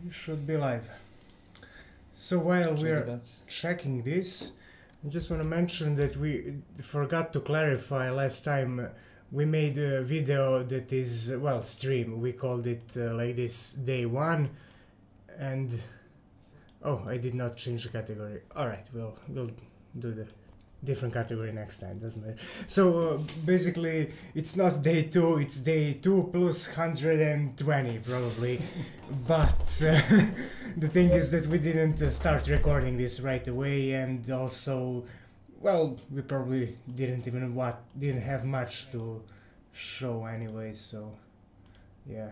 We should be live. So while we're checking this, I just want to mention that we forgot to clarify last time. We made a video that is, well, stream. We called it like this, day 1, and oh, I did not change the category. All right, we'll do the different category next time, doesn't matter. So basically it's not day 2, it's day 2 plus 120 probably. But the thing is that we didn't start recording this right away, and also, well, we probably didn't have much to show anyway, so yeah.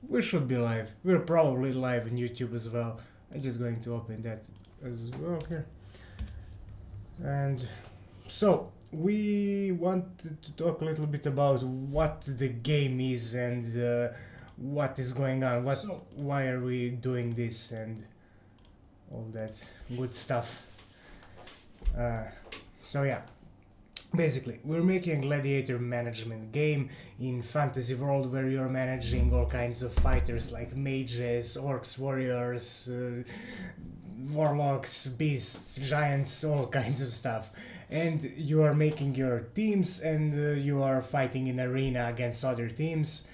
We should be live. We're probably live on YouTube as well. I'm just going to open that as well here. And so we wanted to talk a little bit about what the game is and what is going on, why are we doing this and all that good stuff. So yeah, basically we're making a gladiator management game in fantasy world where you're managing all kinds of fighters like mages, orcs, warriors, warlocks, beasts, giants, all kinds of stuff, and you are making your teams, and you are fighting in arena against other teams,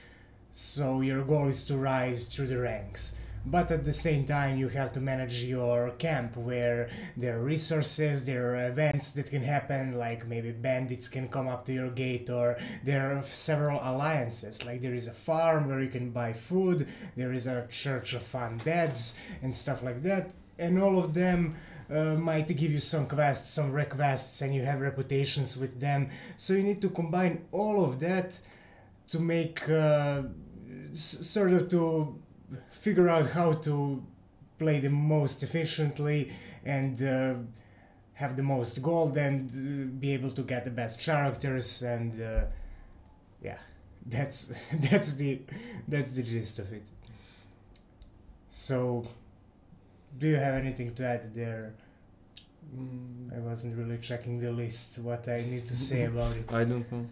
so your goal is to rise through the ranks. But at the same time you have to manage your camp, where there are resources, there are events that can happen, like maybe bandits can come up to your gate, or there are several alliances, like there is a farm where you can buy food, there is a church of undeads and stuff like that. And all of them might give you some quests, some requests, and you have reputations with them. So you need to combine all of that to make sort of to figure out how to play the most efficiently and have the most gold and be able to get the best characters, and yeah, that's the gist of it. So do you have anything to add there? I wasn't really checking the list, what I need to say about it. I don't know.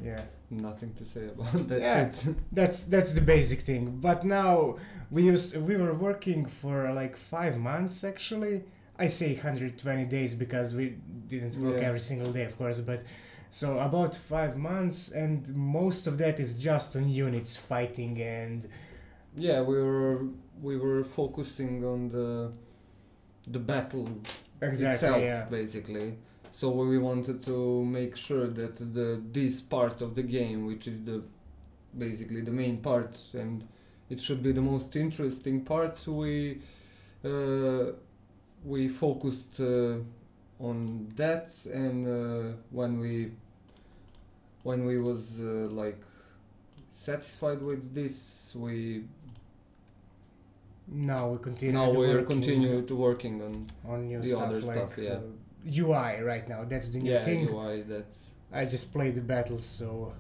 Yeah. Nothing to say about that. Yeah, that's the basic thing. But now we were working for like 5 months actually. I say 120 days because we didn't work every single day, of course, but so about 5 months, and most of that is just on units fighting. And yeah, we were focusing on the battle itself, basically. So we wanted to make sure that this part of the game, which is basically the main part, and it should be the most interesting part, we focused on that. And when we was like satisfied with this, now we continue to working on new the stuff, other like stuff. Yeah. UI right now, that's the new thing. UI, that's... I just played the battle, so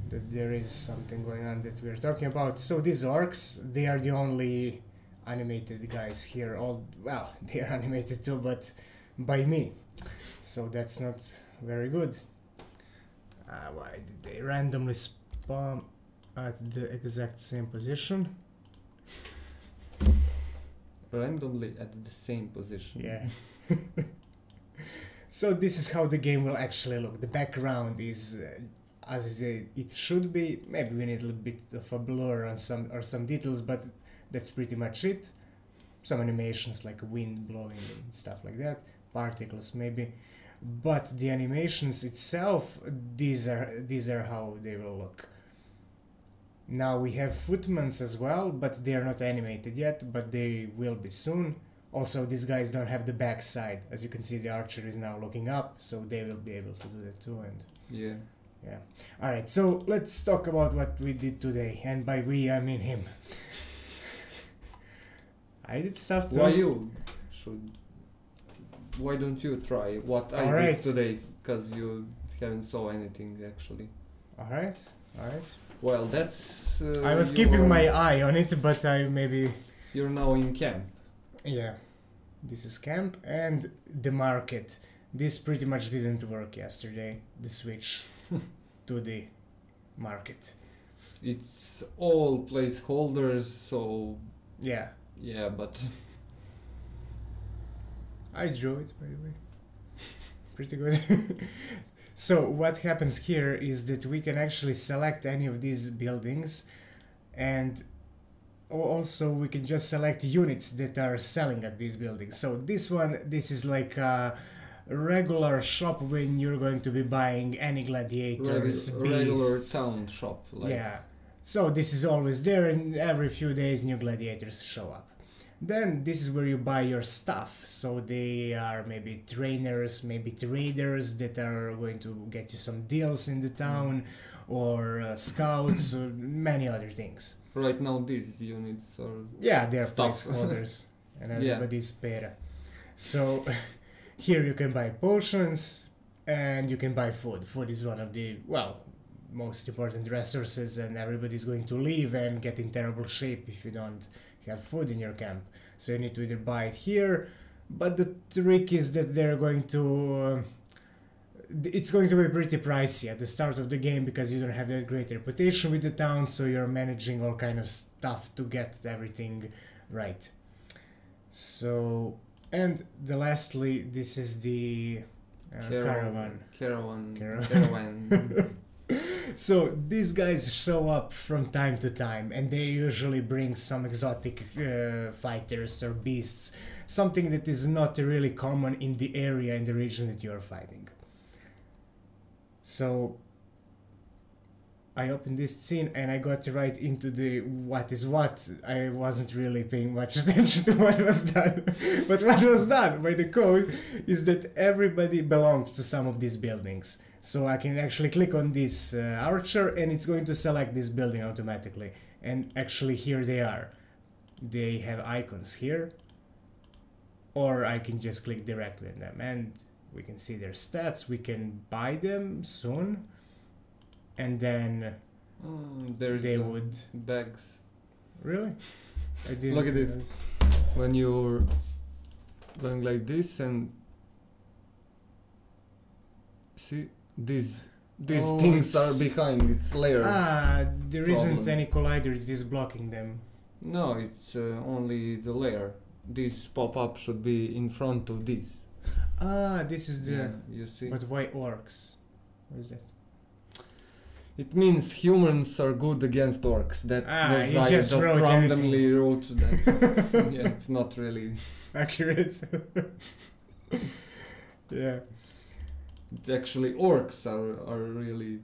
that there is something going on that we're talking about. So these orcs, they are the only animated guys here. Well, they are animated too, but by me, so that's not very good. Why did they randomly spawn at the exact same position? Randomly at the same position. Yeah. So this is how the game will actually look. The background is as it should be. Maybe we need a little bit of a blur on some details, but that's pretty much it. Some animations like wind blowing and stuff like that, particles maybe, but the animations itself, these are how they will look. Now we have footmans as well, but they are not animated yet, but they will be soon. Also, these guys don't have the back side. As you can see, the archer is now looking up, so they will be able to do that too. And yeah. Alright, so let's talk about what we did today. And by we, I mean him. I did stuff too. Why don't you try what I did today? Because you haven't saw anything, actually. Alright. Well, that's... I was keeping my eye on it, but You're now in camp. Yeah, this is camp and the market. This pretty much didn't work yesterday, the switch to the market. it's all placeholders, so yeah, but I drew it, by the way. Pretty good. So what happens here is that we can actually select any of these buildings, and also we can just select units that are selling at these buildings. So this is like a regular shop when you're going to be buying any gladiators, regular beasts. town shop. Yeah. So this is always there, and every few days new gladiators show up. Then this is where you buy your stuff. So they are maybe trainers, maybe traders that are going to get you some deals in the town, or scouts, or many other things. Right now these units are... Yeah, they're placeholders and everybody's pera. So here you can buy potions and you can buy food. Food is one of the, most important resources, and everybody's going to leave and get in terrible shape if you don't have food in your camp. So you need to either buy it here, but the trick is that they're going to it's going to be pretty pricey at the start of the game because you don't have that great reputation with the town, so you're managing all kind of stuff to get everything right. So, and lastly, this is the caravan. So these guys show up from time to time, and they usually bring some exotic fighters or beasts, something that is not really common in the area, in the region that you are fighting. So I opened this scene and I got right into the what is what. I wasn't really paying much attention to what was done. But what was done by the code is that everybody belongs to some of these buildings. So I can actually click on this archer and it's going to select this building automatically. And actually here they are. They have icons here. Or I can just click directly on them and we can see their stats. We can buy them soon. And then they would... bags. Really? I didn't Look at this. When you're going like this and... See? These things are behind its layer. There isn't any collider that is blocking them. No, it's only the layer. This pop-up should be in front of this. This is the... Yeah, you see? But why orcs? What is that? It means humans are good against orcs. That was, you I just randomly wrote that. Yeah, it's not really accurate. Yeah. Actually, orcs are really...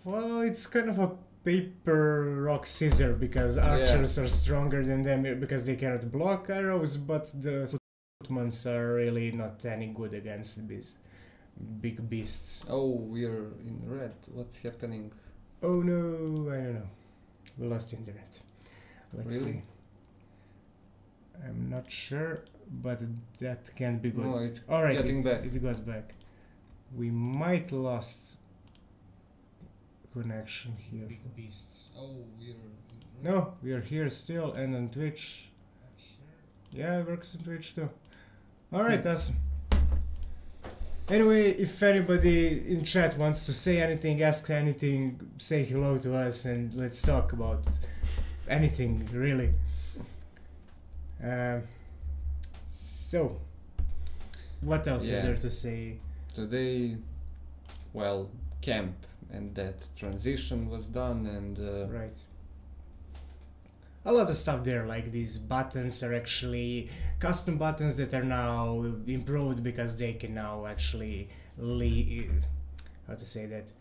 Well, it's kind of a paper, rock, scissor, because archers are stronger than them because they cannot block arrows, but the footmans are really not any good against these big beasts. Oh, we're in red. What's happening? Oh no, I don't know. We lost internet. Let's see. I'm not sure, but that can't be good. No, it's getting back. It got back. We might lost connection here. Big beasts. Oh, No, we are here still and on Twitch. Yeah, it works on Twitch too. Alright, awesome. Anyway, if anybody in chat wants to say anything, ask anything, say hello to us and let's talk about anything, really. So, what else is there to say? Today, well, camp and that transition was done and... Right. A lot of stuff there, like these buttons are actually custom buttons that are now improved because they can now actually how to say that?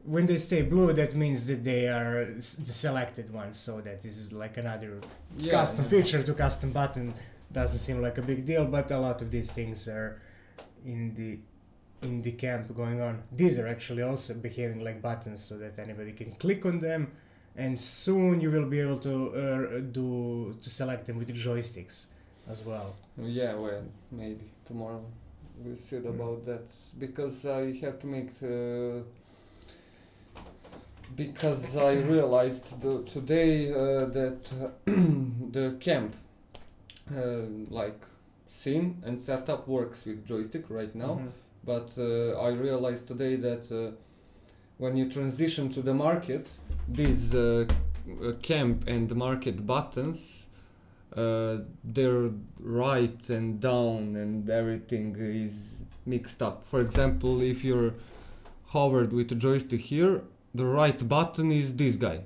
When they stay blue, that means that they are the selected ones, so that this is like another custom feature to custom button. Doesn't seem like a big deal, but a lot of these things are in the camp going on. These are actually also behaving like buttons so that anybody can click on them. And soon you will be able to select them with the joysticks as well. Yeah, well, maybe tomorrow we'll see about that, because I have to make because I realized today that the camp like scene and setup works with joystick right now, but I realized today that when you transition to the market, these camp and market buttons, their right and down and everything is mixed up. For example, if you're hovered with the joystick here, the right button is this guy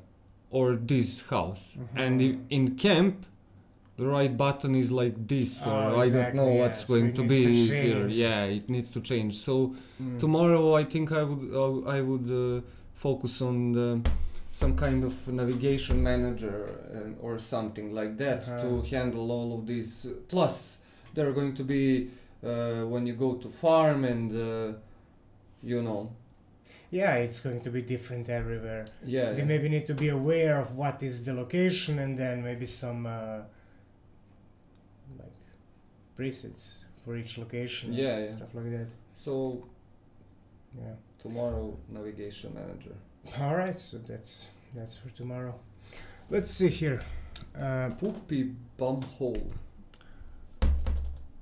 or this house, and in camp the right button is like this, or I don't know what's going to be here. Yeah, it needs to change. So tomorrow I think I would focus on some kind of navigation manager or something like that to handle all of these. Plus, there are going to be when you go to farm and you know. Yeah, it's going to be different everywhere. Yeah, they maybe need to be aware of what is the location, and then maybe some like presets for each location. Yeah, stuff like that. So yeah, tomorrow navigation manager. All right, so that's for tomorrow. Let's see here. Poopy bumhole.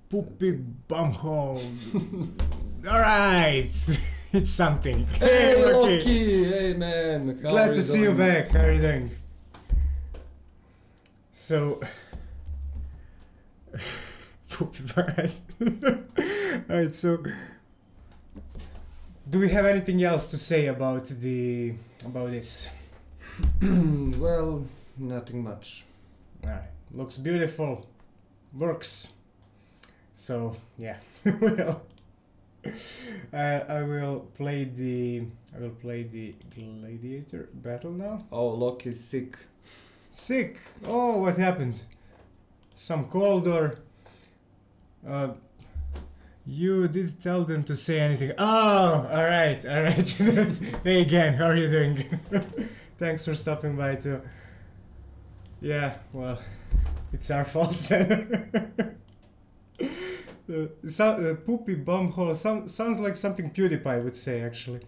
Poopy bumhole. All right. It's something. Hey, Loki! Hey, man! Glad to see you back. How are you doing? So... Alright, so... Do we have anything else to say about this? Well, nothing much. Alright, looks beautiful. Works. So, yeah. Well... I will play the Gladiator battle now. Oh, Loki's sick. Sick? Oh, what happened? Some cold or... you did tell them to say anything. Oh, alright. Hey again, how are you doing? Thanks for stopping by too. Yeah, well, it's our fault then. Poopy bumhole sounds like something PewDiePie would say, actually.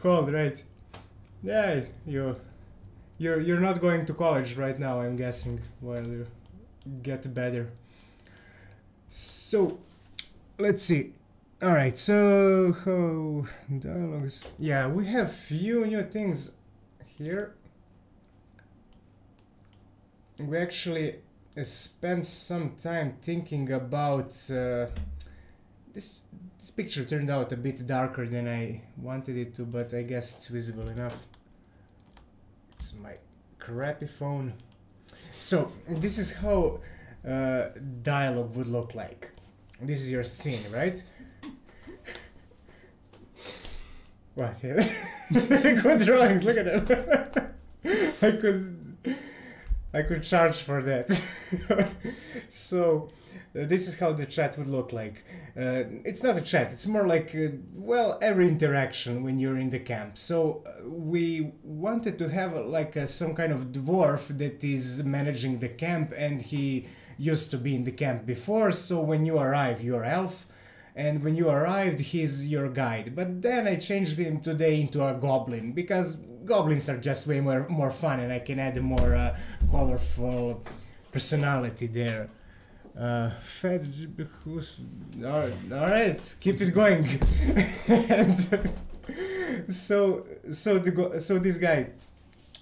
Cold, right? Yeah, you're not going to college right now, I'm guessing, while you get better. So, let's see. Alright, so how dialogues? Yeah, we have few new things here. We actually spent some time thinking about this picture turned out a bit darker than I wanted it to, but I guess it's visible enough. It's my crappy phone. So this is how dialogue would look like. This is your scene, right? What? Yeah. Good drawings, look at them. I could charge for that. So this is how the chat would look like. It's not a chat, it's more like well, every interaction when you're in the camp. So we wanted to have like some kind of dwarf that is managing the camp, and he used to be in the camp before, so when you arrive you're elf, and when you arrived he's your guide. But then I changed him today into a goblin, because goblins are just way more fun, and I can add a more colorful personality there. Alright, keep it going. And so this guy,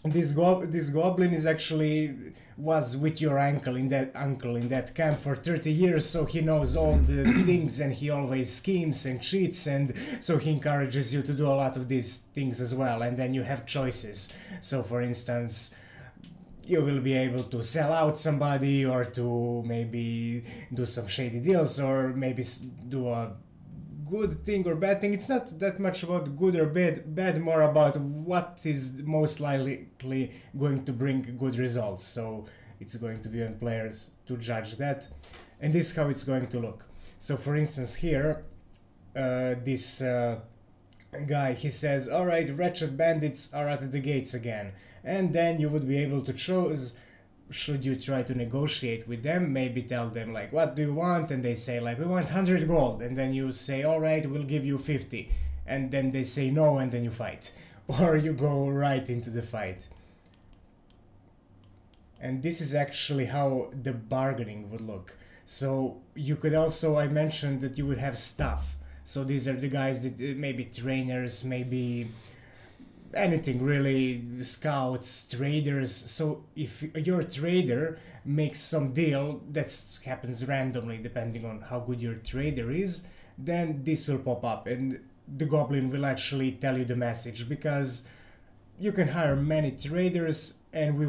this goblin is actually was with your uncle in that camp for 30 years, so he knows all the things, and he always schemes and cheats, and so he encourages you to do a lot of these things as well. And then you have choices. So for instance, you will be able to sell out somebody, or to maybe do some shady deals, or maybe do a good thing or bad thing. It's not that much about good or bad, more about what is most likely going to bring good results. So it's going to be on players to judge that, and this is how it's going to look. So for instance here, this guy, he says, alright, wretched bandits are at the gates again, and then you would be able to choose, should you try to negotiate with them, maybe tell them like, what do you want? And they say like, we want 100 gold, and then you say, alright, we'll give you 50, and then they say no, and then you fight, or you go right into the fight. And this is actually how the bargaining would look. So you could also, I mentioned that you would have stuff. So these are the guys that maybe trainers, maybe anything really, scouts, traders. So if your trader makes some deal that happens randomly depending on how good your trader is, then this will pop up and the goblin will actually tell you the message, because you can hire many traders and we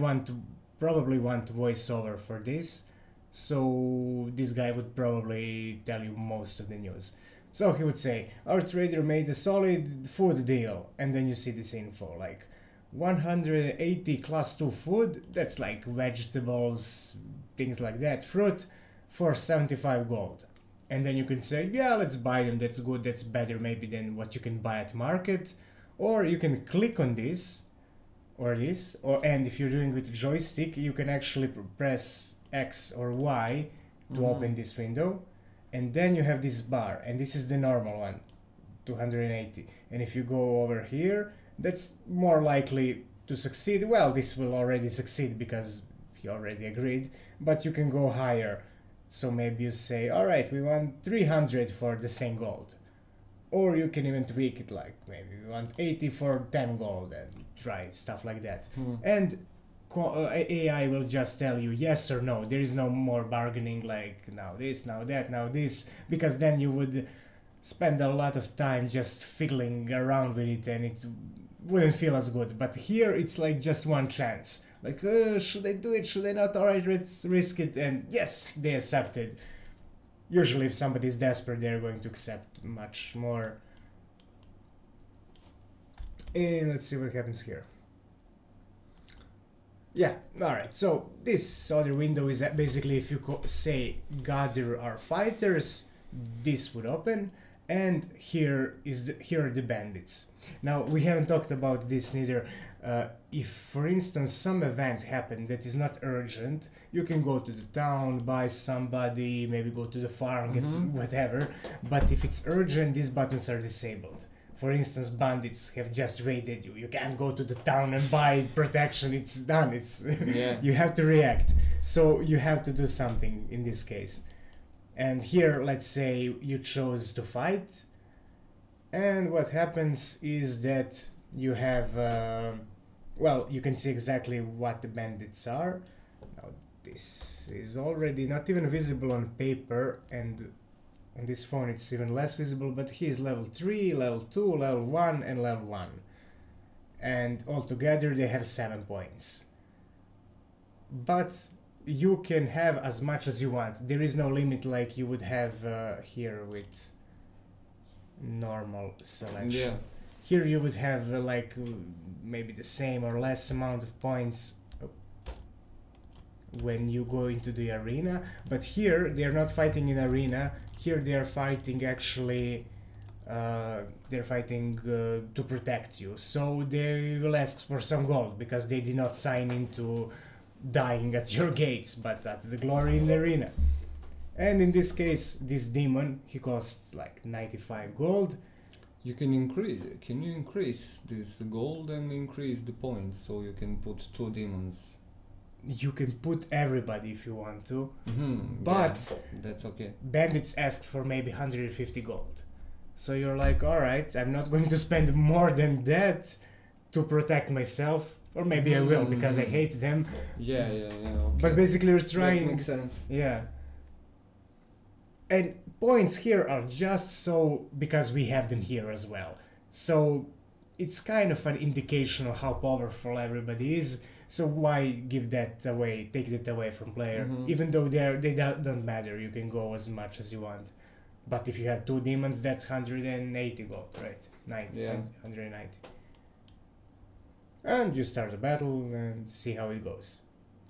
probably want voiceover for this, so this guy would probably tell you most of the news. So he would say, our trader made a solid food deal, and then you see this info like 180 class 2 food, that's like vegetables, things like that, fruit, for 75 gold. And then you can say, yeah, let's buy them, that's good, that's better maybe than what you can buy at market. Or you can click on this, and if you're doing with a joystick, you can actually press X or Y to open this window. And then you have this bar, and this is the normal one, 280. And if you go over here, that's more likely to succeed. Well, this will already succeed because he already agreed, but you can go higher. So maybe you say, all right, we want 300 for the same gold. Or you can even tweak it, like maybe we want 80 for 10 gold, and try stuff like that. And AI will just tell you yes or no. There is no more bargaining like now this, now that, now this, because then you would spend a lot of time just fiddling around with it and it wouldn't feel as good. But here it's like just one chance. Like, should I do it? Should I not? Alright, let's risk it. And yes, they accepted. Usually if somebody is desperate, they're going to accept much more. And let's see what happens here. Yeah, alright, so this other window is basically if you say gather our fighters, this would open, and here are the bandits. Now, we haven't talked about this neither. If, for instance, some event happened that is not urgent, you can go to the town, buy somebody, maybe go to the farm, get whatever, but if it's urgent, these buttons are disabled. For instance, bandits have just raided you. You can't go to the town and buy protection. It's done. It's you have to react. So you have to do something in this case. And here, let's say you chose to fight. And what happens is that you have, well, you can see exactly what the bandits are. Now, this is already not even visible on paper, and on this phone it's even less visible, but he is level 3, level 2, level 1 and level 1. And altogether they have 7 points. But you can have as much as you want. There is no limit like you would have here with normal selection. Yeah. Here you would have like maybe the same or less amount of points when you go into the arena, but here they are not fighting in arena. Here they are fighting actually, they're fighting to protect you. So they will ask for some gold because they did not sign into dying at your gates, but at the glory in the arena. And in this case, this demon, he costs like 95 gold. Can you increase this gold and increase the points so you can put 2 demons? You can put everybody if you want to, but that's okay. Bandits asked for maybe 150 gold. So you're like, alright, I'm not going to spend more than that to protect myself, or maybe I will because I hate them. Yeah, okay. But basically you're trying... That makes sense. Yeah. And points here are just so because we have them here as well. So it's kind of an indication of how powerful everybody is. So why give that away, take that away from player? Even though they don't matter, you can go as much as you want. But if you have 2 demons, that's 180 gold, right? 90, yeah. 190. And you start a battle and see how it goes.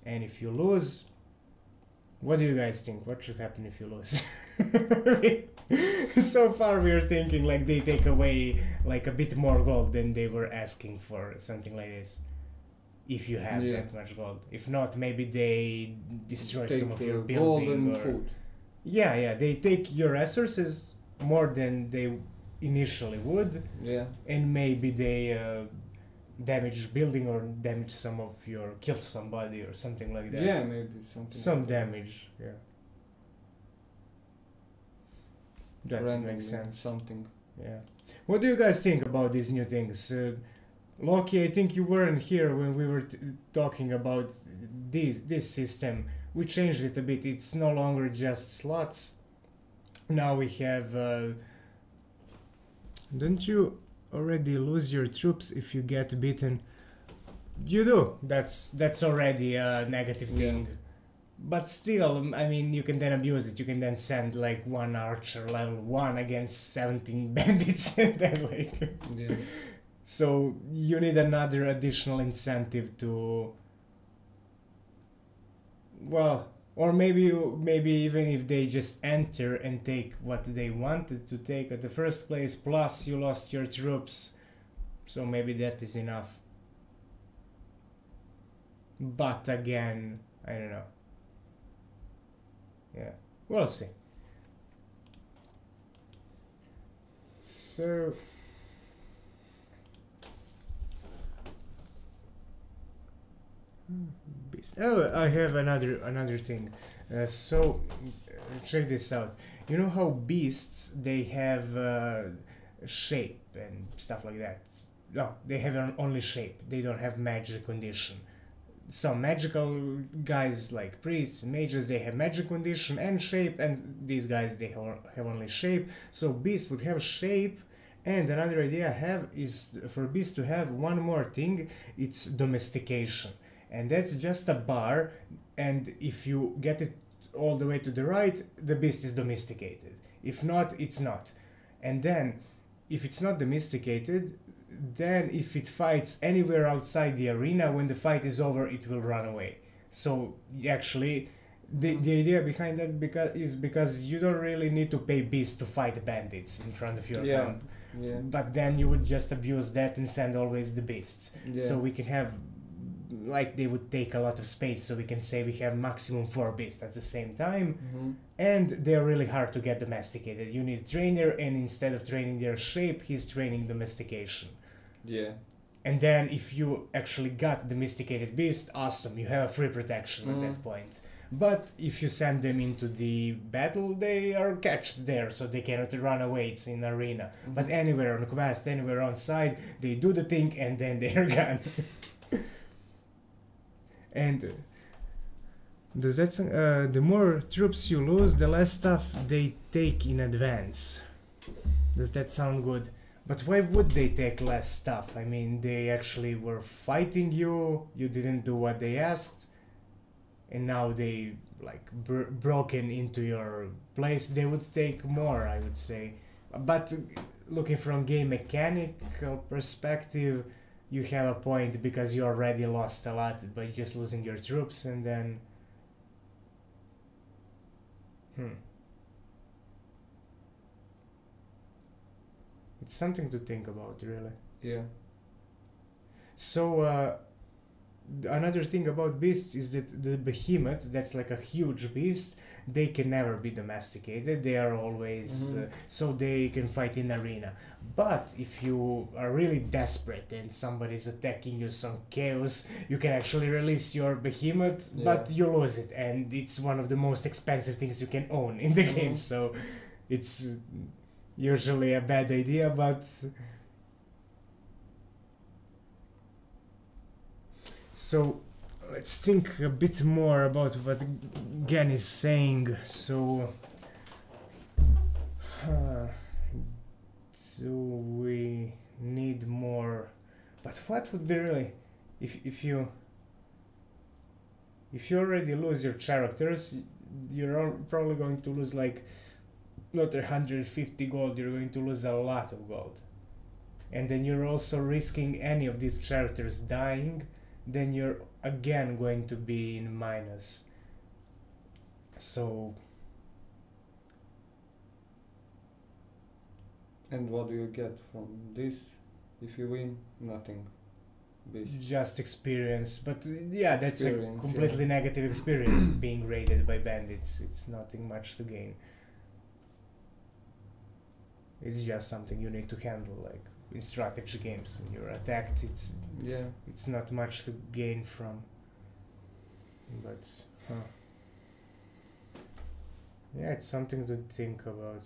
And if you lose, what do you guys think? What should happen if you lose? So far we are thinking like they take away like a bit more gold than they were asking for, something like this. If you have that much gold. If not, maybe they destroy some of your building. Gold and food. Yeah, they take your resources more than they initially would. Yeah. And maybe they damage building or damage some of your, kill somebody or something like that. Yeah, maybe something. Some damage, yeah. That makes sense. Something. Yeah. What do you guys think about these new things? Loki, I think you weren't here when we were talking about this system. We changed it a bit. It's no longer just slots. Now we have... don't you already lose your troops if you get beaten? You do. That's already a negative thing. But still, I mean, you can then abuse it. You can then send like one archer level 1 against 17 bandits and then like... Yeah. So you need another additional incentive to... Well, or maybe even if they just enter and take what they wanted to take at the first place, plus you lost your troops, so maybe that is enough. But again, I don't know. Yeah, we'll see. So... Beast. Oh, I have another thing. So check this out. You know how beasts, they have shape and stuff like that? No, they have only shape. They don't have magic condition. Some magical guys like priests and mages, they have magic condition and shape, and these guys, they have only shape. So beasts would have shape. And another idea I have is for beasts to have one more thing. It's domestication. And that's just a bar, and if you get it all the way to the right, the beast is domesticated. If not, it's not. And then, if it's not domesticated, then if it fights anywhere outside the arena, when the fight is over, it will run away. So, actually, the idea behind that because you don't really need to pay beasts to fight bandits in front of your camp. Yeah. But then you would just abuse that and send always the beasts. Yeah. So we can have... like they would take a lot of space, so we can say we have maximum 4 beasts at the same time. And they're really hard to get domesticated. You need a trainer, and instead of training their shape, he's training domestication. Yeah. And then if you actually got domesticated beast, awesome, you have a free protection at that point. But if you send them into the battle, they are catched there, so they cannot run away. It's in arena. But anywhere on quest, anywhere on side, they do the thing and then they are gone. And does that the more troops you lose, the less stuff they take in advance. Does that sound good? But why would they take less stuff? I mean, they actually were fighting you, you didn't do what they asked, and now they like broken into your place. They would take more, I would say. But looking from game mechanical perspective, you have a point because you already lost a lot by just losing your troops, and then... It's something to think about, really. Yeah. So, another thing about beasts is that the behemoth, that's like a huge beast, they can never be domesticated. They are always... so they can fight in arena. But if you are really desperate and somebody's attacking you, some chaos, you can actually release your behemoth, but you lose it. And it's one of the most expensive things you can own in the game. So it's usually a bad idea, but... So let's think a bit more about what Gen is saying. So do we need more? But what would be really, if you already lose your characters, you're probably going to lose like not 150 gold, you're going to lose a lot of gold. And then you're also risking any of these characters dying, then you're again going to be in minus. So... And what do you get from this? If you win, nothing. Basically. Just experience, but yeah, that's a completely negative experience, being raided by bandits. It's nothing much to gain. It's just something you need to handle, like in strategy games. When you're attacked, it's not much to gain from. But yeah, it's something to think about.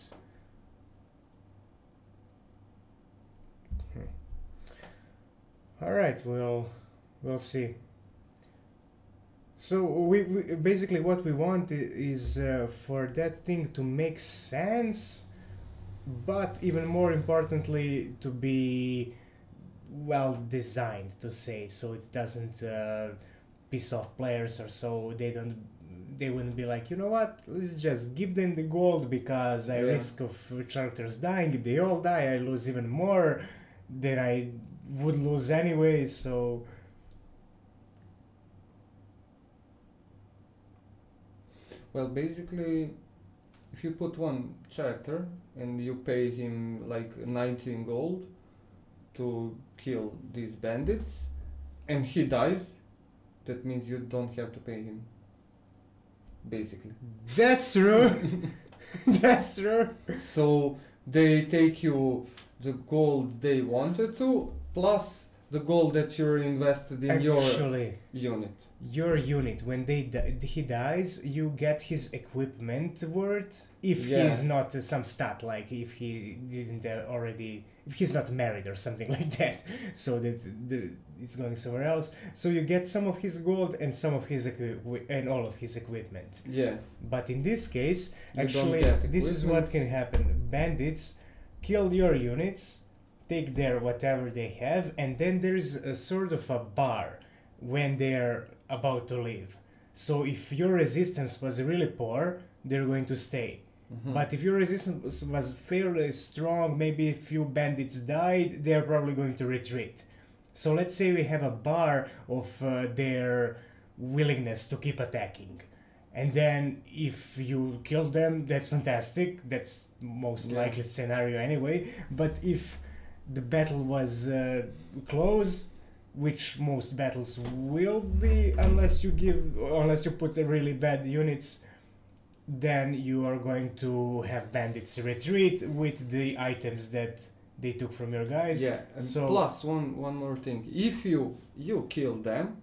All right, we'll see. So we basically what we want is for that thing to make sense, but even more importantly to be well designed, to say, so it doesn't piss off players, or so they wouldn't be like, you know what, let's just give them the gold because I risk of characters dying. If they all die, I lose even more than I would lose anyway. So well, basically, if you put one character and you pay him like 19 gold to kill these bandits, and he dies, that means you don't have to pay him. Basically. That's true. That's true. So they take you the gold they wanted to, plus the gold that you're invested in your unit. Your unit, when he dies, you get his equipment worth if he's not some stat, like if he didn't already, if he's not married or something like that, so that it's going somewhere else. So you get some of his gold and some of his and all of his equipment. Yeah. But in this case, actually, this is what can happen. Bandits kill your units, take their whatever they have, and then there's a sort of a bar when they're about to leave. So if your resistance was really poor, they're going to stay. Mm-hmm. But if your resistance was fairly strong, maybe a few bandits died, they're probably going to retreat. So let's say we have a bar of their willingness to keep attacking. And then if you kill them, that's fantastic. That's most likely scenario anyway. But if the battle was close, which most battles will be, unless you put a really bad units, then you are going to have bandits retreat with the items that they took from your guys. Yeah. And so plus one more thing, if you kill them,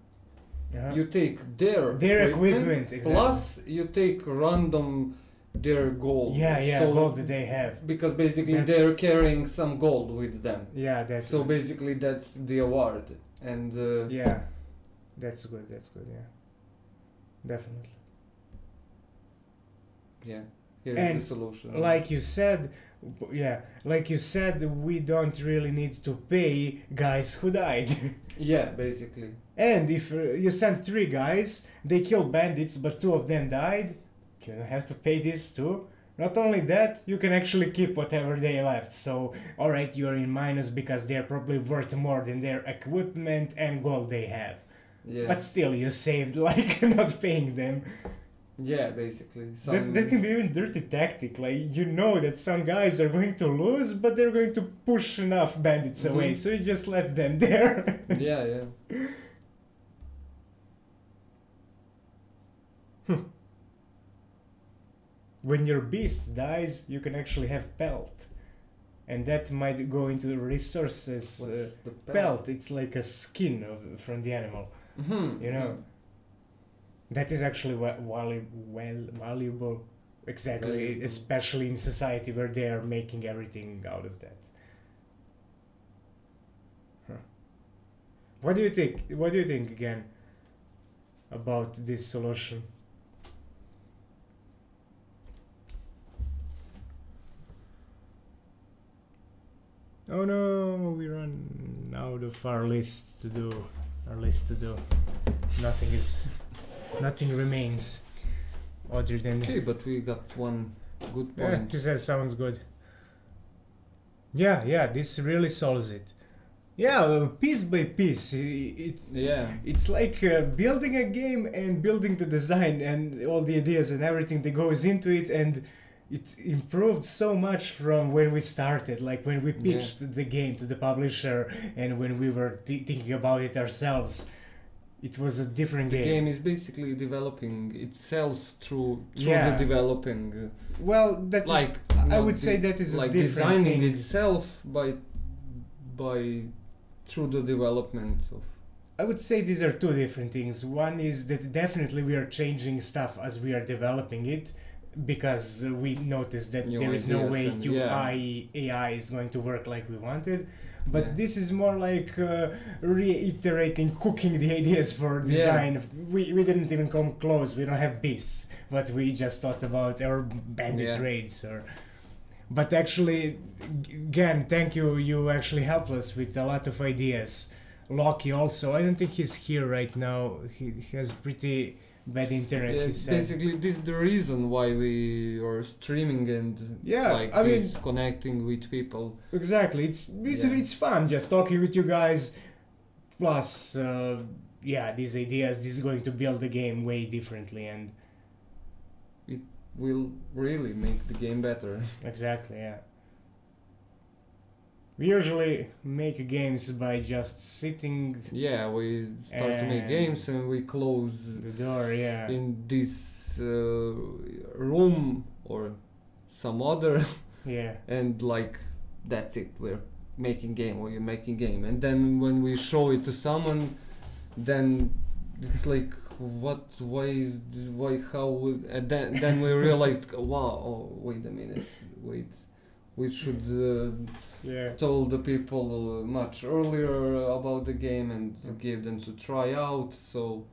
you take their equipment, exactly. Plus you take random their gold. So gold that they have. Because basically they're carrying some gold with them. Yeah, that's so basically that's the award. And yeah, that's good, yeah, definitely. Yeah, here's the solution. Like you said, we don't really need to pay guys who died. Yeah, basically. And if you send 3 guys, they killed bandits, but 2 of them died, you don't have to pay this too. Not only that, you can actually keep whatever they left. So, alright, you're in minus because they're probably worth more than their equipment and gold they have. Yeah. But still, you saved, like, not paying them. Yeah, basically. That can be even dirty tactic. Like, you know that some guys are going to lose, but they're going to push enough bandits away. So you just let them there. Yeah. When your beast dies, you can actually have pelt. And that might go into the resources. What's the pelt? It's like a skin from the animal. Mm-hmm. You know? That is actually valuable. Exactly. Especially in society where they are making everything out of that. What do you think? What do you think again about this solution? Oh no, we run out of our list to do. Nothing remains other than. Okay, but we got one good point. Yeah, that sounds good. Yeah, this really solves it. Yeah, piece by piece. It's like building a game and building the design and all the ideas and everything that goes into it, and it improved so much from when we started, like when we pitched the game to the publisher and when we were thinking about it ourselves. It was a different game. The game is basically developing itself through the developing. Well, that I would say that is like a different designing thing. itself by through the development of. I would say these are two different things. One is that definitely we are changing stuff as we are developing it, because we noticed that New there is no way and AI is going to work like we wanted. But Yeah. this is more like reiterating, cooking the ideas for design. We didn't even come close. We don't have beasts, but we just thought about our bandit raids. But actually, again, thank you. You actually helped us with a lot of ideas. Loki also. I don't think he's here right now. He has pretty bad internet. Yeah, he said. basically, this is the reason why we are streaming and I mean, connecting with people. Exactly, it's fun just talking with you guys. Plus, these ideas. This is going to build the game way differently, and it will really make the game better. Exactly, yeah. We usually make games by just sitting. Yeah, we start to make games and we close the door. Yeah. In this room or some other. Yeah. And that's it. We're making game. And then when we show it to someone, then it's like, what? Why? How? And then we realized, wow. Oh, wait a minute. Wait. We should told the people much earlier about the game and gave them to try out. So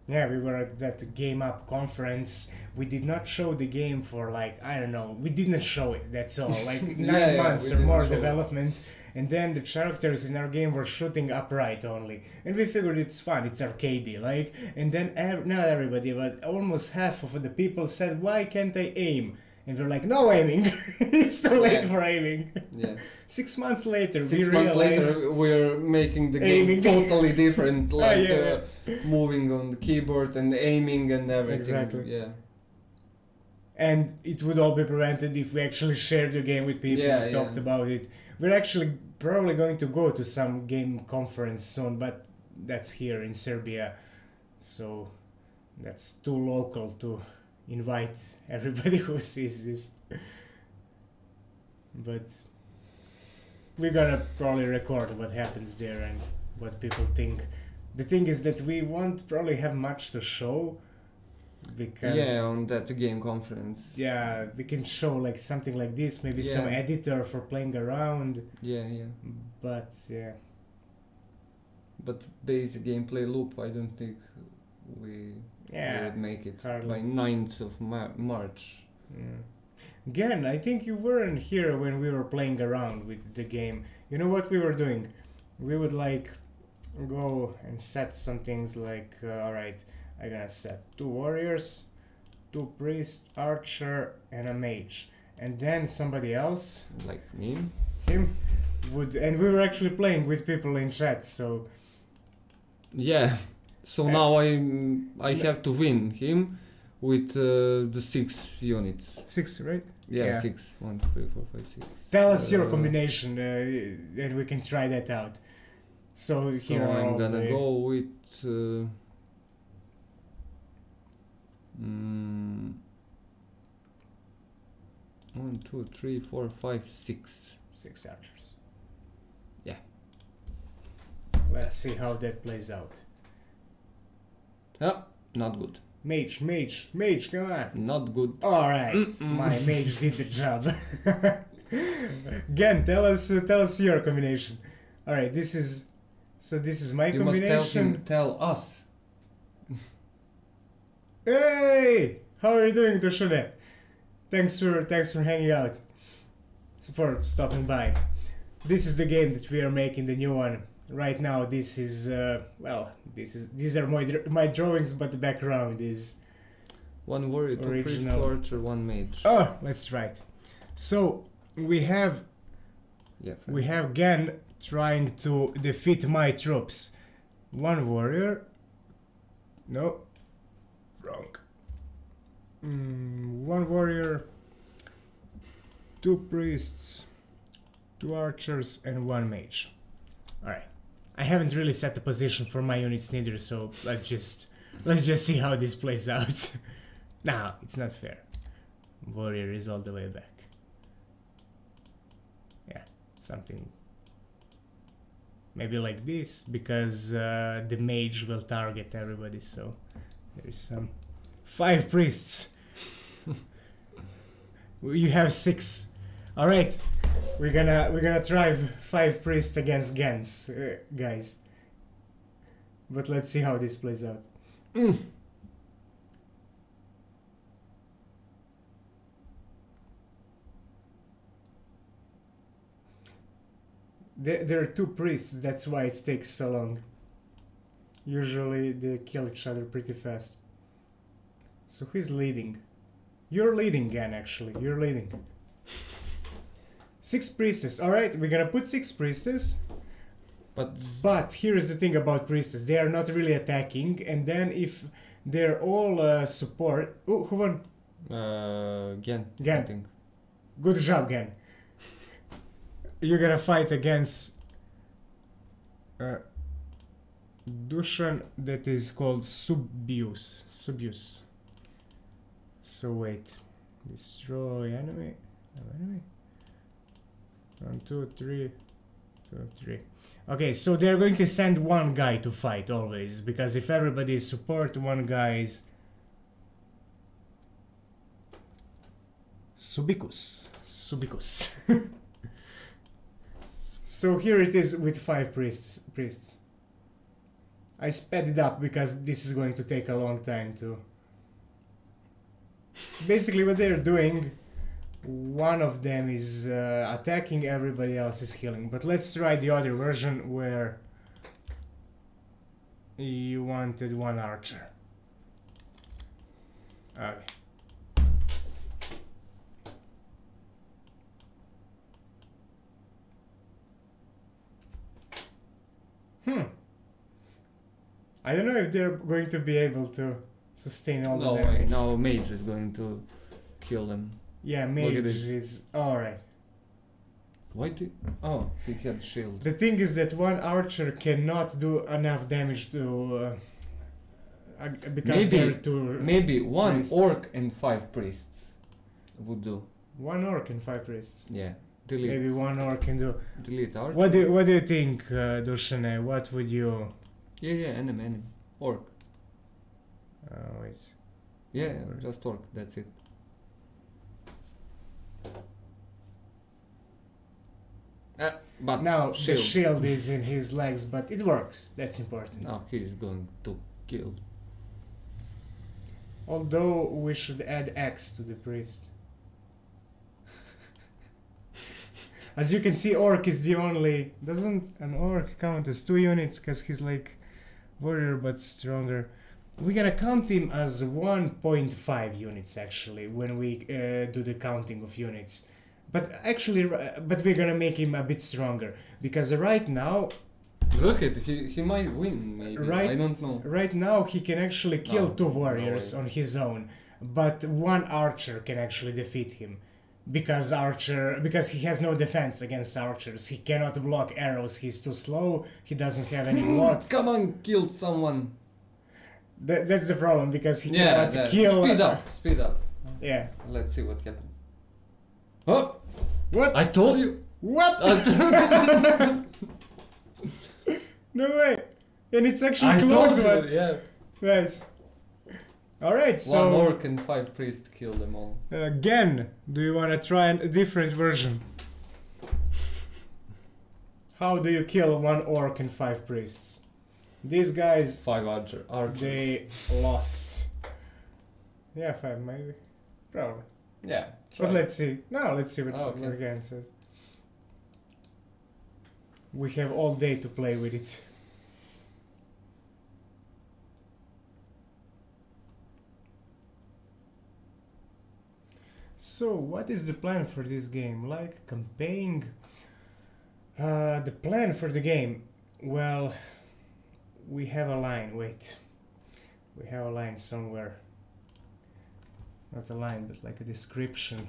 yeah, we were at that Game Up conference. We did not show the game for I don't know. We didn't show it. That's all. 9 months or more development, and then the characters in our game were shooting upright only, and we figured it's fun. It's arcadey, and then not everybody, but almost half of the people said, "Why can't I aim?" And we're like, no aiming. It's too late for aiming. Yeah. 6 months later, we realized we're making the game totally different, moving on the keyboard and aiming and everything. Exactly. Yeah. And it would all be prevented if we actually shared the game with people and talked about it. We're actually probably going to go to some game conference soon, but that's here in Serbia, so that's too local to invite everybody who sees this. But we're gonna probably record what happens there and what people think. The thing is that we won't probably have much to show, because on that game conference we can show something like this, maybe some editor for playing around, but basic gameplay loop, I don't think we would make it by 9th of March. Again, I think you weren't here when we were playing around with the game. You know what we were doing? We would go and set some things alright, I'm gonna set 2 warriors, 2 priests, archer and a mage, and then somebody else like me, him would, and we were actually playing with people in chat, so so now I have to win him with the 6 units. 6, right? 6. 1, 2, 3, 4, 5, 6. Tell us your combination, and we can try that out. So here I'm gonna go with 1, 2, 3, 4, 5, 6. 6 archers. Yeah. Let's see how that plays out. Not good. Mage, come on. Not good. Alright, my mage did the job. Again, tell us your combination. Alright, this is my combination. You must tell us. Hey! How are you doing, Dushane? Thanks for hanging out. For stopping by. This is the game that we are making, the new one. Right now, this is these are my drawings, but the background is 1 warrior, 2 priest, archer, 1 mage. Oh, that's right. So we have Gan trying to defeat my troops. 1 warrior. No, wrong. 1 warrior, 2 priests, 2 archers, and 1 mage. All right. I haven't really set the position for my units neither, so let's just see how this plays out. No, it's not fair. Warrior is all the way back. Yeah, something maybe like this, because the mage will target everybody, so there's some 5 priests. You have 6. All right, we're gonna try 5 priests against Gens, guys. But let's see how this plays out. There are 2 priests, that's why it takes so long. Usually they kill each other pretty fast. So who's leading? You're leading, Gan, actually. You're leading. 6 priestess. Alright, we're gonna put 6 priestess. But here is the thing about priestess. They are not really attacking, and then if they're all support... Oh, who won? Gen. Gen. Good job, Gen. You're gonna fight against Dushan that is called Subius. So wait, destroy enemy. 1, 2, 3, 2, 3. Okay, so they're going to send one guy to fight always, because if everybody is support, one guy is Subicus. So here it is with 5 priests. I sped it up because this is going to take a long time to... Basically what they're doing, one of them is attacking, everybody else is healing. But let's try the other version where you wanted 1 archer. Okay. I don't know if they're going to be able to sustain all the damage. No, mage is going to kill them. Yeah, mage is... Alright. Why did... Oh, he had shield. The thing is that 1 archer cannot do enough damage to... because they're 2... Maybe 1 priests. Orc and 5 priests would do. 1 orc and 5 priests? Yeah. Delete. Maybe 1 orc can do... Delete archer. What do you think, Dushane? What would you... Yeah, enemy. Orc. Wait. Yeah, just orc, that's it. But now the shield is in his legs, but it works. That's important. Now he's going to kill. Although we should add X to the priest. As you can see, orc is the only... Doesn't an orc count as 2 units because he's like warrior but stronger? We're gonna count him as 1.5 units actually when we do the counting of units. But actually, but we're gonna make him a bit stronger because right now... Look at he might win maybe, I don't know. Right now he can actually kill 2 warriors on his own, but 1 archer can actually defeat him. Because he has no defense against archers. He cannot block arrows, he's too slow, he doesn't have any block. Come on, kill someone. That's the problem, because he cannot kill... Speed up. Yeah. Let's see what happens. Oh! What? I told you! What? No way! And it's actually close one. Yeah. Nice. Alright, so... 1 orc and 5 priests kill them all. Again, do you want to try a different version? How do you kill 1 orc and 5 priests? These guys... 5 archers. They lost. Yeah, 5 maybe. Probably. Yeah. But let's see. No, let's see what again says. We have all day to play with it. So, what is the plan for this game? Like, campaign? The plan for the game? Well, we have a line, wait. We have a line somewhere. Not a line, but like a description.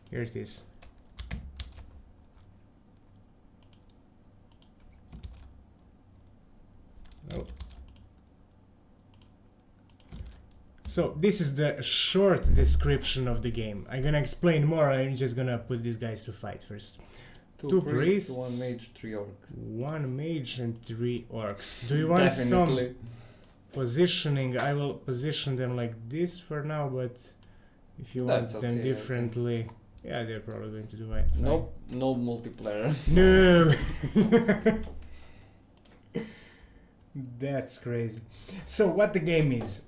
Here it is. Oh. So this is the short description of the game. I'm gonna explain more. I'm just gonna put these guys to fight first. 2 priests, 1 mage, 3 orcs. 1 mage and 3 orcs. Do you want some positioning, I will position them like this for now, but if you want them differently, yeah, they're probably going to do it. Nope, no multiplayer. No! That's crazy. So what the game is?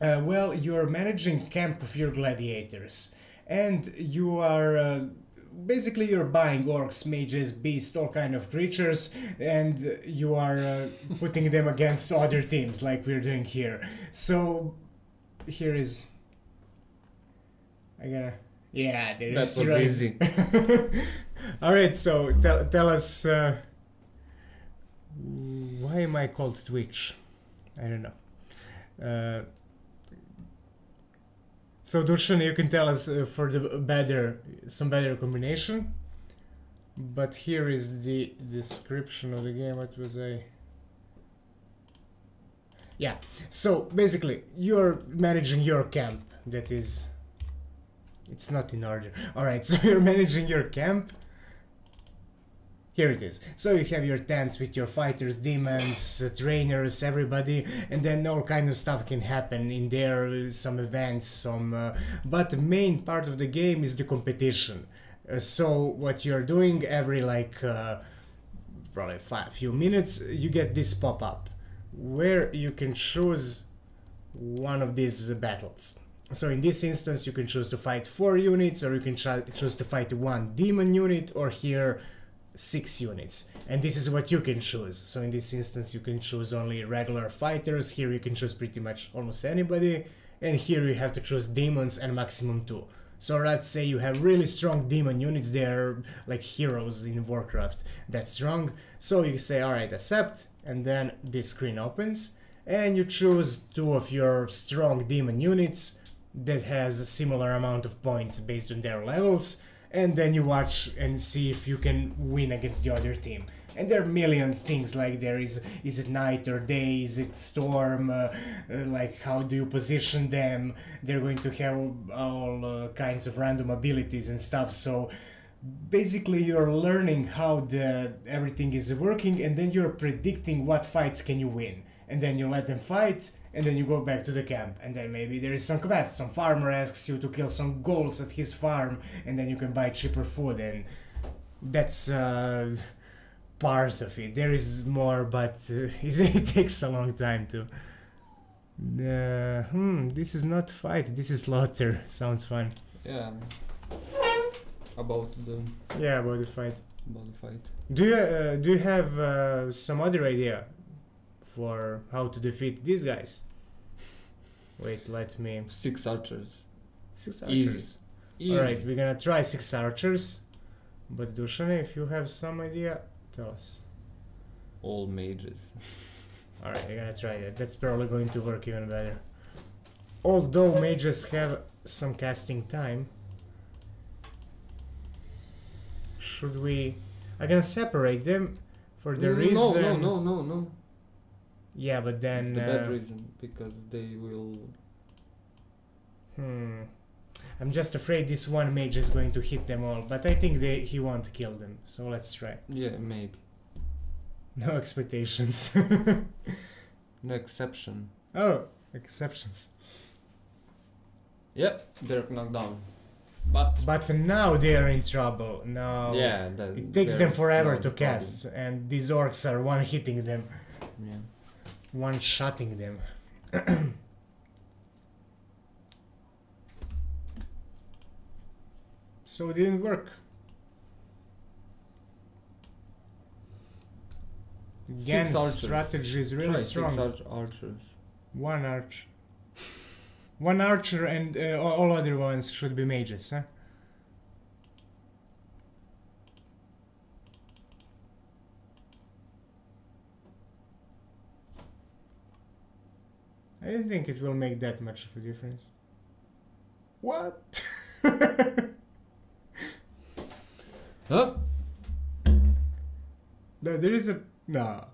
Well, you're managing camp of your gladiators, and you are basically you're buying orcs, mages, beasts, all kind of creatures, and you are putting them against other teams like we're doing here. So here is yeah, there is that was easy. All right, so tell us why am I called Twitch? I don't know. So Dusan, you can tell us for the some better combination. But here is the description of the game. What was I? Yeah. So basically, you're managing your camp. That is. It's not in order. All right. So you're managing your camp. Here it is. So you have your tents with your fighters, demons, trainers, everybody, and then all kind of stuff can happen in there, some events, but the main part of the game is the competition. So what you're doing every probably few minutes, you get this pop-up where you can choose one of these battles. So in this instance, you can choose to fight 4 units, or you can choose to fight 1 demon unit, or here 6 units, and this is what you can choose. So in this instance you can choose only regular fighters, here you can choose pretty much almost anybody, and here you have to choose demons and maximum 2. So let's say you have really strong demon units, they're like heroes in Warcraft, that's strong, so you say alright, accept, and then this screen opens, and you choose 2 of your strong demon units that has a similar amount of points based on their levels, and then you watch and see if you can win against the other team. And there are millions things, like there is it night or day, is it storm, like how do you position them, they're going to have all kinds of random abilities and stuff, so basically you're learning how everything is working, and then you're predicting what fights can you win, and then you let them fight, and then you go back to the camp, and then maybe there is some quest, some farmer asks you to kill some goals at his farm, and then you can buy cheaper food, and that's part of it. There is more, but it takes a long time to... this is not fight, this is slaughter. Sounds fun. Yeah. About the fight. About the fight. Do you have some other idea for how to defeat these guys? Wait, let me... 6 archers. 6 archers. Easy. Alright, we're gonna try 6 archers. But Dushane, if you have some idea, tell us. All mages. Alright, we're gonna try that. That's probably going to work even better. Although mages have some casting time. Should we... I'm gonna separate them for the reason... No. Yeah, but then... It's the bad reason, because they will... I'm just afraid this one mage is going to hit them all, but I think he won't kill them, so let's try. Yeah, maybe. No expectations. No exception. Oh, exceptions. Yep, they're knocked down. But now they are in trouble. Now yeah, it takes them forever to cast, and these orcs are one-hitting them. Yeah. One-shotting them. So it didn't work. Again, strategy is really strong. 6 archers. One archer. One archer, and all other ones should be mages, huh? I don't think it will make that much of a difference. What? Huh? No, there is a... No.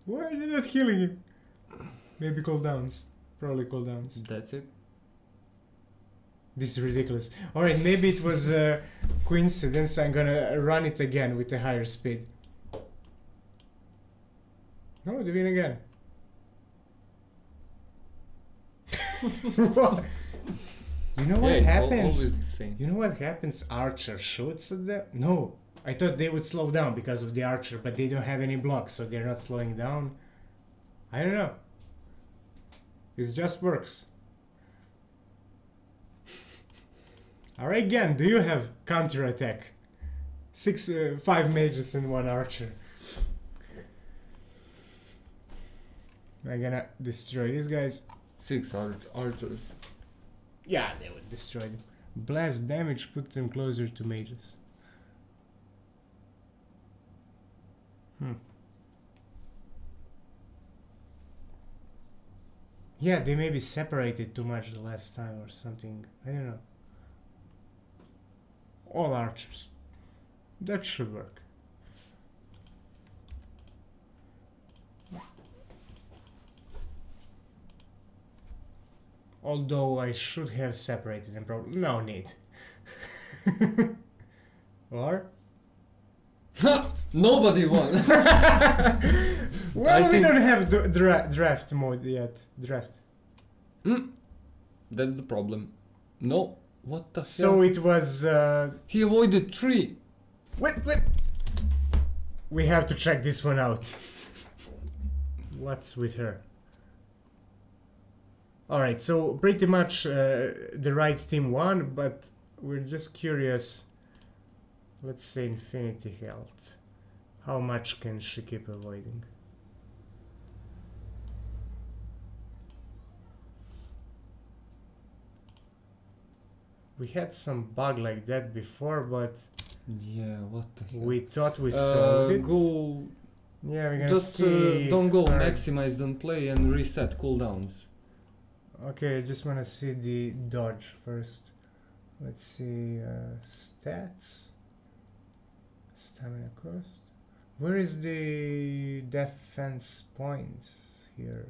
Why are they not healing him? Maybe cooldowns. Probably cooldowns. That's it. This is ridiculous. Alright, maybe it was a coincidence. I'm gonna run it again with a higher speed. No, they win again. You know what happens? Always the same. You know what happens? Archer shoots at them. No, I thought they would slow down because of the archer, but they don't have any blocks, so they're not slowing down. I don't know. It just works. Alright, again, do you have counter-attack? 5 mages and 1 archer. I'm gonna destroy these guys. 6 archers. Yeah, they would destroy them. Blast damage puts them closer to mages. Yeah, they maybe separated too much the last time or something. I don't know. All archers. That should work. Although I should have separated them, probably. No need. Or? Nobody won. Well, we don't have draft mode yet. Draft. That's the problem. No. What the hell? So it was... He avoided 3. Wait. We have to check this one out. What's with her? Alright, so pretty much the right team won, but we're just curious. Let's say infinity health. How much can she keep avoiding? We had some bug like that before, but yeah, what the hell? we thought we solved it. Go. Yeah, we're gonna just see. Don't go maximize, don't play, and reset cooldowns. Okay, I just wanna see the dodge first. Let's see stats, stamina cost. Where is the defense points here?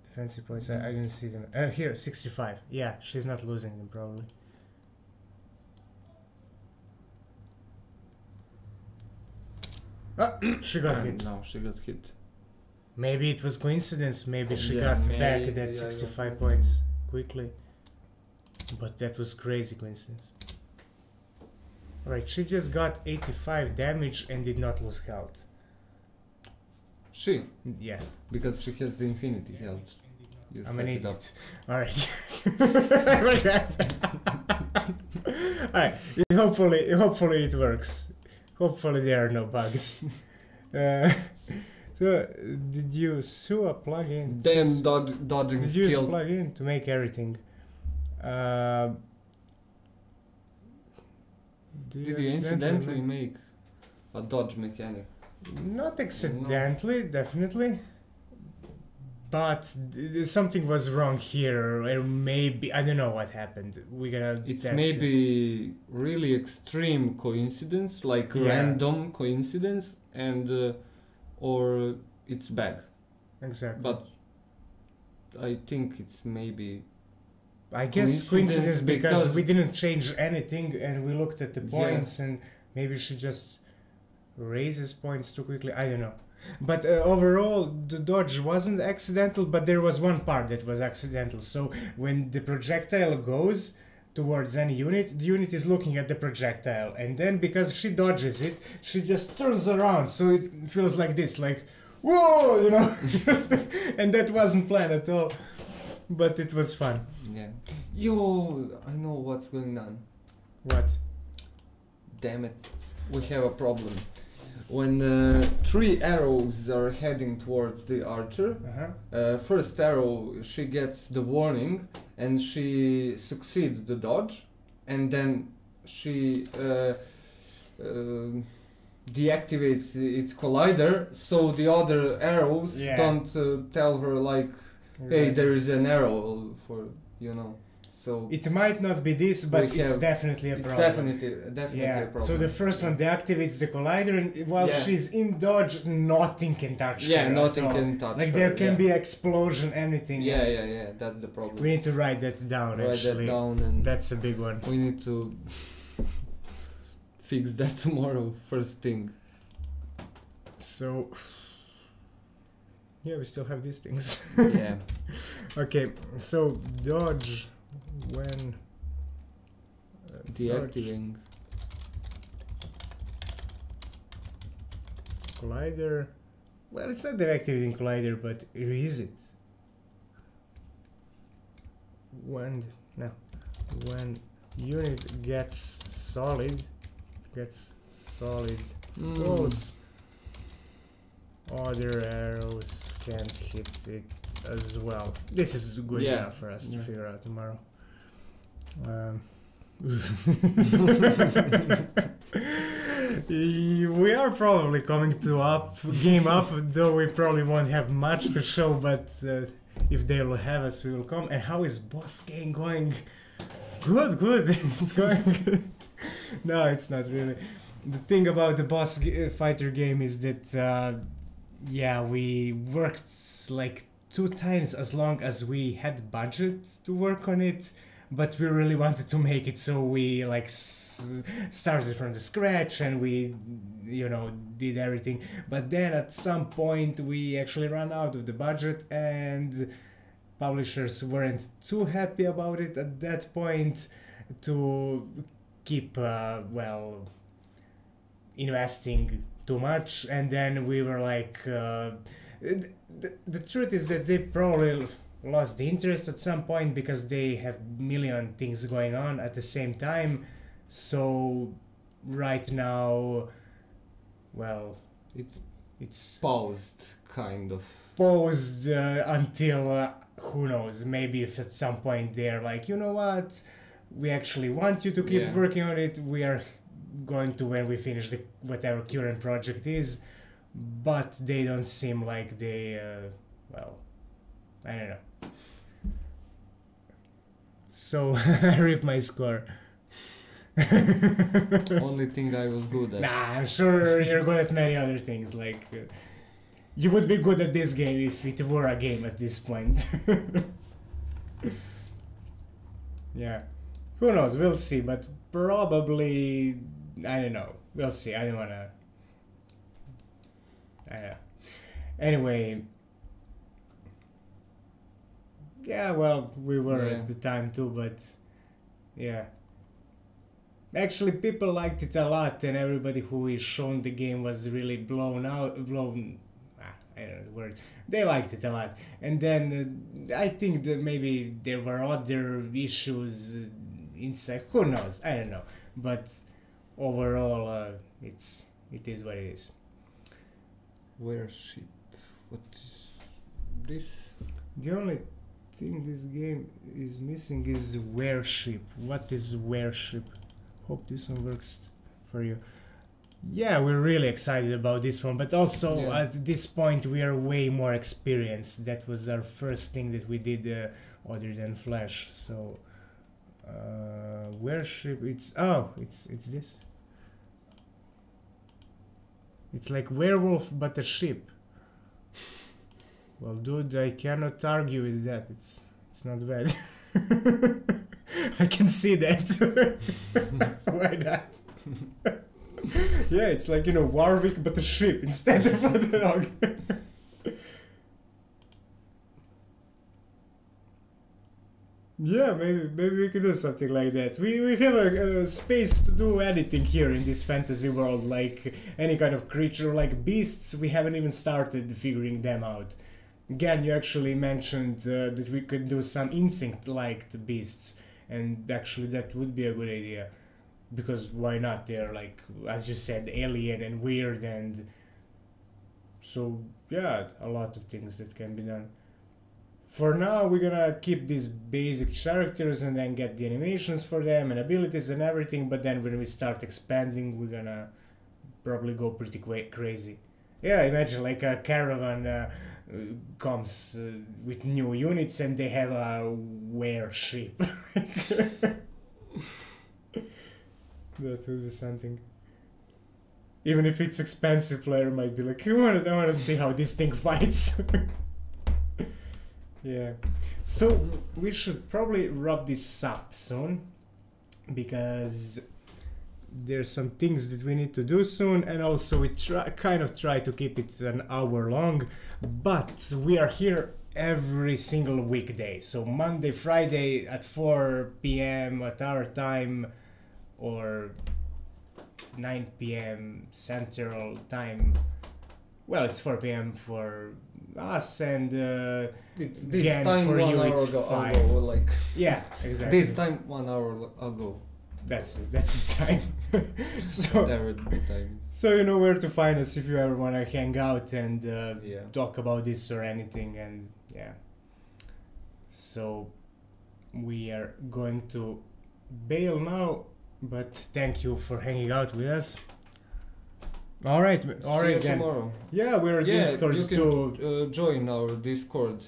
Defensive points, I didn't see them. Here, 65. Yeah, she's not losing them probably. She got hit. No, she got hit. Maybe it was coincidence. Maybe she got back that 65 points quickly. But that was crazy coincidence. Alright, she just got 85 damage and did not lose health. She? Yeah. Because she has the infinity health. I'm an idiot. Alright. I forgot. Alright, hopefully it works. Hopefully there are no bugs. So, did you sew a plugin? Damn dodging did skills. Did you use a plugin to make everything? Did you incidentally make a dodge mechanic? Not accidentally, definitely. But something was wrong here, or maybe I don't know what happened. We're gonna. It's maybe really extreme coincidence, like random coincidence, and or it's bad. Exactly. But I think it's maybe. I guess coincidence because we didn't change anything, and we looked at the points, and maybe she just raises points too quickly. I don't know. But overall, the dodge wasn't accidental, but there was one part that was accidental. So when the projectile goes towards any unit, the unit is looking at the projectile. And then because she dodges it, she just turns around. So it feels like this, like, whoa, you know. And that wasn't planned at all. But it was fun. Yeah. Yo, I know what's going on. What? Damn it. We have a problem. When 3 arrows are heading towards the archer, first arrow she gets the warning and she succeeds the dodge, and then she deactivates its collider, so the other arrows don't tell her like, hey, there is an arrow for, you know. So it might not be this, but it's definitely a problem. It's definitely a problem. So the first one deactivates the collider, and while she's in dodge, nothing can touch her. Yeah, nothing can touch her. Like there can be explosion, anything. Yeah, that's the problem. We need to write that down, actually. Write that down, and that's a big one. We need to fix that tomorrow, first thing. So, Yeah, we still have these things. Yeah. Okay, so dodge when Deactivating. Collider. Well, it's not deactivating collider, but is it? When unit gets solid close, other arrows can't hit it as well. This is good enough for us to figure out tomorrow. We are probably coming to game up, though we probably won't have much to show, but if they will have us, we will come. And how is boss game going? Good. It's going good. No, it's not really. The thing about the boss fighter game is that, we worked like 2 times as long as we had budget to work on it, but we really wanted to make it, so we like started from the scratch and we, did everything. But then at some point we actually ran out of the budget and publishers weren't too happy about it at that point to keep, investing too much. And then we were like, the truth is that they probably lost the interest at some point because they have million things going on at the same time. So right now, it's paused, kind of. Paused until who knows, maybe if at some point they're like, you know what, we actually want you to keep working on it, we are going to when we finish whatever current project is, but they don't seem like they, I don't know. So I ripped my score. Only thing I was good at. Nah, I'm sure you're good at many other things. Like, you would be good at this game if it were a game at this point. Yeah. Who knows? We'll see. But probably, I don't know. We'll see. I don't wanna. Anyway. Yeah, well, we were at the time too, but yeah. Actually, people liked it a lot, and everybody who is shown the game was really blown. I don't know the word. They liked it a lot. And then I think that maybe there were other issues inside. Who knows? I don't know. But overall, it is what it is. Warship. What is this? The only thing this game is missing is warship. What is warship? Hope this one works for you. Yeah, we're really excited about this one, but also at this point we are way more experienced. That was our first thing that we did other than Flash. So warship, it's this. It's like werewolf but a ship. Well, dude, I cannot argue with that. It's not bad. I can see that. Why not? Yeah, it's like, Warwick but a ship instead of a dog. Yeah, maybe we could do something like that. We have a space to do anything here in this fantasy world, like any kind of creature, like beasts. We haven't even started figuring them out. Again, you actually mentioned that we could do some insect-like beasts, and actually that would be a good idea. Because why not? They're like, as you said, alien and weird, and so yeah, a lot of things that can be done. For now, we're gonna keep these basic characters and then get the animations for them and abilities and everything, but then when we start expanding, we're gonna probably go pretty crazy. Yeah, imagine like a caravan comes with new units and they have a warship. That would be something. Even if it's expensive, player might be like, I want to see how this thing fights. Yeah. So we should probably wrap this up soon, because there's some things that we need to do soon, and also we kind of try to keep it an hour long, but we are here every single weekday, so Monday, Friday at 4 p.m. at our time, or 9 p.m. Central Time. Well, it's 4 p.m. for us, and again for you it's 5. Ago, like yeah, exactly. This time 1 hour ago. That's the time. So there are the times. So you know where to find us if you ever want to hang out and yeah. talk about this or anything, and yeah. So we are going to bail now, but thank you for hanging out with us. All right then. Tomorrow. Yeah, we're Discord you too. Can join our Discord.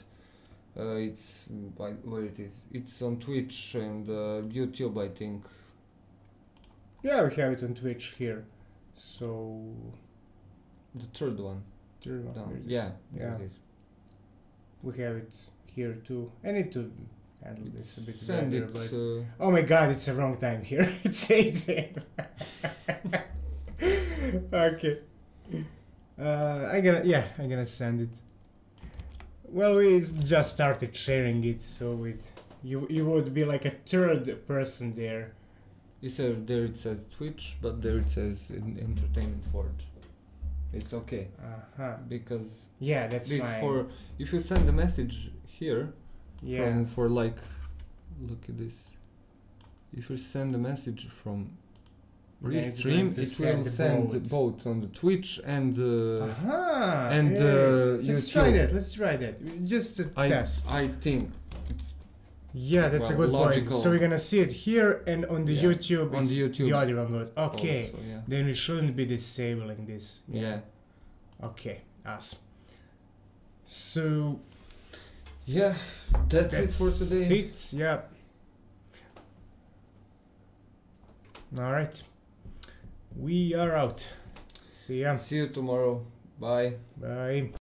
It's where it is. It's on Twitch and YouTube, I think. Yeah, we have it on Twitch here. So the third one. Down. Yeah, it is. We have it here too. I need to handle this a bit Send better. It, but oh my god, it's the wrong time here. It's 8 a.m. Okay. I'm gonna send it. Well, we just started sharing it, so you would be like a third person there. You said there it says Twitch, but there it says Entertainment Forge. It's okay. Because yeah, that's fine. For if you send a message here, yeah, for like, look at this. If you send a message from Restream, it will send both on the Twitch and YouTube. Let's try that. Just a test. I think it's that's a good logical. point. So we're gonna see it here, and on the YouTube, on the YouTube, the other one goes. Okay, also, then we shouldn't be disabling this. Yeah. Okay, awesome. So that's it for today. Yeah. All right. We are out. See ya. See you tomorrow. Bye. Bye.